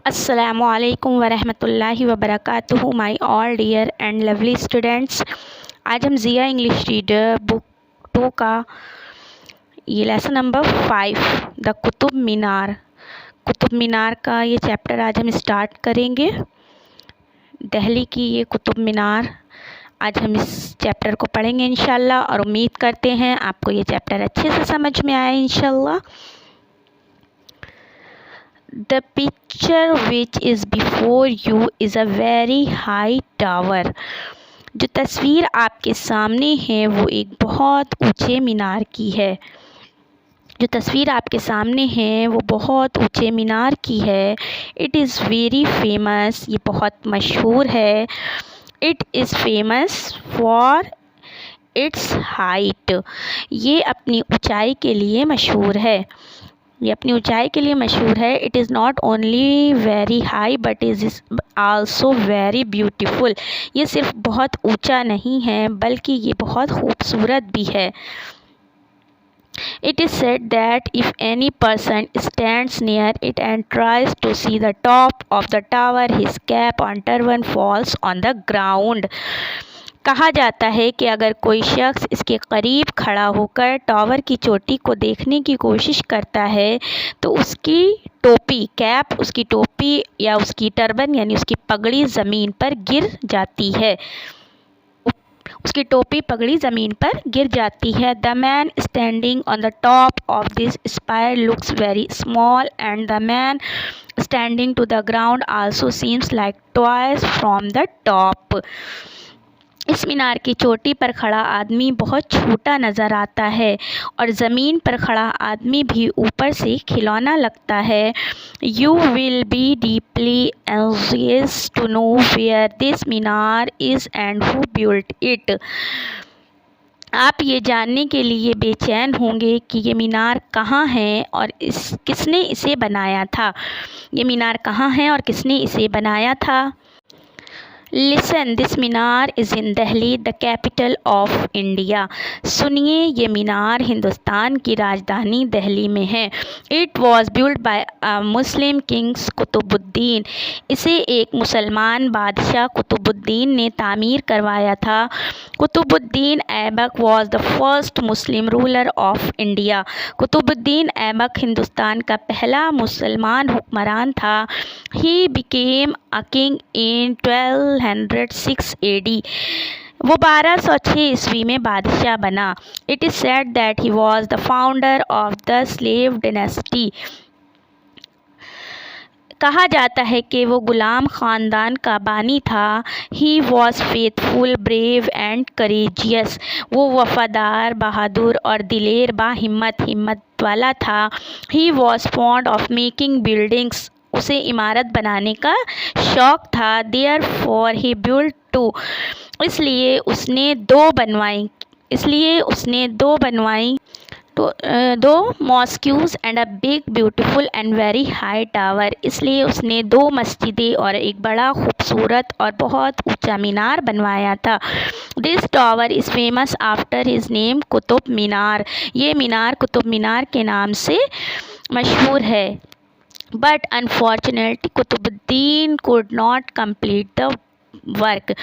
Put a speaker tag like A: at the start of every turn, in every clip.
A: अस्सलामु अलैकुम वरहमतुल्लाहि वबरकातुहू my all dear and lovely students. आज हम ज़िया इंग्लिश रीडर बुक 2 का ये lesson number 5 the Qutub Minar का ये चैप्टर आज हम स्टार्ट करेंगे। दिल्ली की ये कुतुब मीनार, आज हम इस चैप्टर को पढ़ेंगे इंशाल्लाह और उम्मीद करते हैं आपको ये चैप्टर अच्छे से समझ में आए इंशाल्लाह। The picture which is before you is a very high tower. जो तस्वीर आपके सामने है वो एक बहुत ऊंचे मीनार की है। जो तस्वीर आपके सामने है वो बहुत ऊंचे मीनार की है। इट इज़ वेरी फेमस, ये बहुत मशहूर है। It is famous for its height, ये अपनी ऊंचाई के लिए मशहूर है। ये अपनी ऊंचाई के लिए मशहूर है। It is not only very high but is also very beautiful, ये सिर्फ बहुत ऊंचा नहीं है बल्कि ये बहुत खूबसूरत भी है। It is said that if any person stands near it and tries to see the top of the tower, his cap and turban falls on the ground. कहा जाता है कि अगर कोई शख्स इसके करीब खड़ा होकर टावर की चोटी को देखने की कोशिश करता है तो उसकी टोपी कैप, उसकी टोपी या उसकी टर्बन यानी उसकी पगड़ी ज़मीन पर गिर जाती है। उसकी टोपी पगड़ी ज़मीन पर गिर जाती है। The man standing on the top of this spire looks very small and the man standing to the ground also seems like twice from the top. इस मीनार की चोटी पर खड़ा आदमी बहुत छोटा नज़र आता है और ज़मीन पर खड़ा आदमी भी ऊपर से खिलौना लगता है। You will be deeply anxious to know where this minar is and who built it. आप ये जानने के लिए बेचैन होंगे कि ये मीनार कहाँ है और किसने इसे बनाया था। ये मीनार कहाँ है और किसने इसे बनाया था। Listen, this minar is in Delhi the capital of India. सुनिए, ये मीनार हिंदुस्तान की राजधानी दिल्ली में है। It was build by Muslim kings Qutbuddin, इसे एक मुसलमान बादशाह कुतुबुद्दीन ने तामीर करवाया था। Qutbuddin Aibak was the first Muslim ruler of India. Qutbuddin Aibak Hindustan का पहला मुसलमान हुक्मरान था। He became a king in 1206 AD, वो 1206 ईस्वी में बादशाह बना। It is said that he was the founder of the slave dynasty, कहा जाता है कि वो गुलाम ख़ानदान का बानी था। He was faithful, brave and courageous, वो वफ़ादार, बहादुर और दिलेर हिम्मत वाला था। He was fond of making buildings, उसे इमारत बनाने का शौक़ था। देयरफॉर ही बिल्ट 2, इसलिए उसने दो बनवाई दो mosques and a big beautiful and very high tower, इसलिए उसने 2 मस्जिदें और एक बड़ा खूबसूरत और बहुत ऊंचा मीनार बनवाया था। This tower is famous after his name Qutub Minar, ये मीनार कुतुब मीनार के नाम से मशहूर है। But unfortunately Qutubuddin could not complete the work,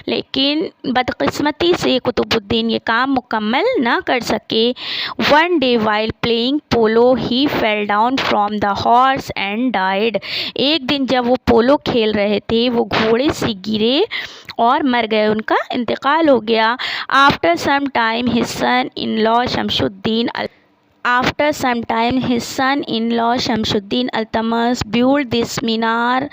A: लेकिन बदकिस्मती से कुतुबुद्दीन ये काम मुकम्मल ना कर सके। One day while playing polo he fell down from the horse and died, एक दिन जब वो पोलो खेल रहे थे वो घोड़े से गिरे और मर गए, उनका इंतकाल हो गया। After some time his son in law Shamsuddin Altamash built this minar,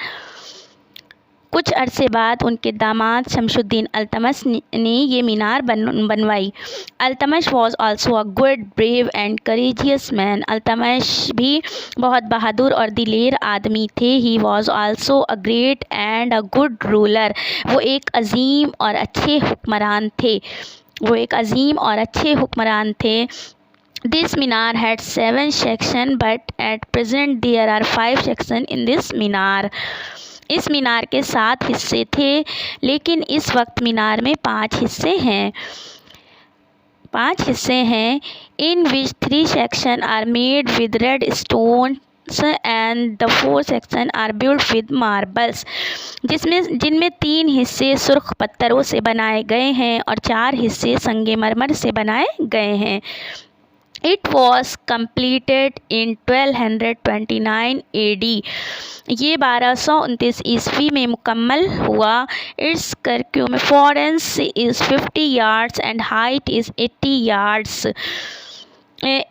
A: कुछ अरसे बाद उनके दामाद शमशुद्दीन अल्तमस ने ये मीनार बनवाई। Altamash was also a good, brave and courageous man, Altamash भी बहुत बहादुर और दिलेर आदमी थे। He was also a great and a good ruler, वो एक अजीम और अच्छे हुक्मरान थे। This minar had 7 sections, but at present there are 5 sections in this मीनार। इस मीनार के 7 हिस्से थे, लेकिन इस वक्त मीनार में 5 हिस्से हैं। इन विच 3 sections are made with red stone and the 4 sections are built with marbles, जिनमें 3 हिस्से सुर्ख पत्थरों से बनाए गए हैं और 4 हिस्से संगमरमर से बनाए गए हैं। It was completed in 1229 AD। ये 1229 ईस्वी में मुकम्मल हुआ। Its circumference is 50 yards and height is 80 yards।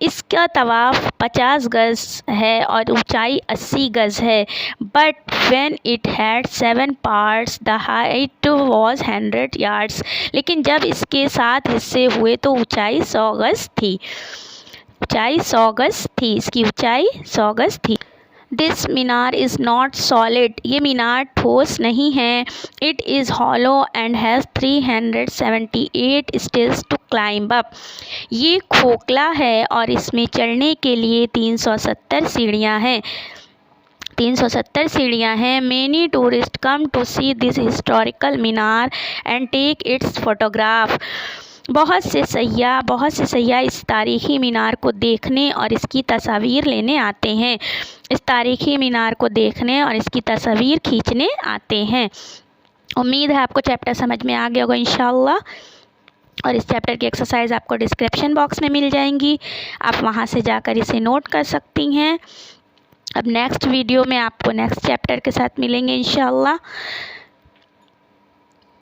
A: इसका तवाफ़ 50 गज़ है और ऊंचाई 80 गज़ है। But when it had 7 parts the height was 100 yards। लेकिन जब इसके 7 हिस्से हुए तो ऊंचाई 100 गज़ थी। इसकी ऊंचाई 100 गज़ थी। This minar is not solid. ये मीनार ठोस नहीं है। It is hollow and has 378 steps to climb up. ये खोखला है और इसमें चढ़ने के लिए 370 सीढ़ियाँ हैं। 370 सीढ़ियाँ हैं। Many tourist come to see this historical minar and take its photograph. बहुत से सयाह इस तारीख़ी मीनार को देखने और इसकी तस्वीर लेने आते हैं। तस्वीर खींचने आते हैं। उम्मीद है आपको चैप्टर समझ में आ गया होगा इंशाअल्लाह। और इस चैप्टर की एक्सरसाइज आपको डिस्क्रिप्शन बॉक्स में मिल जाएंगी, आप वहां से जाकर इसे नोट कर सकती हैं। अब नेक्स्ट वीडियो में आपको नेक्स्ट चैप्टर के साथ मिलेंगे इंशाअल्लाह।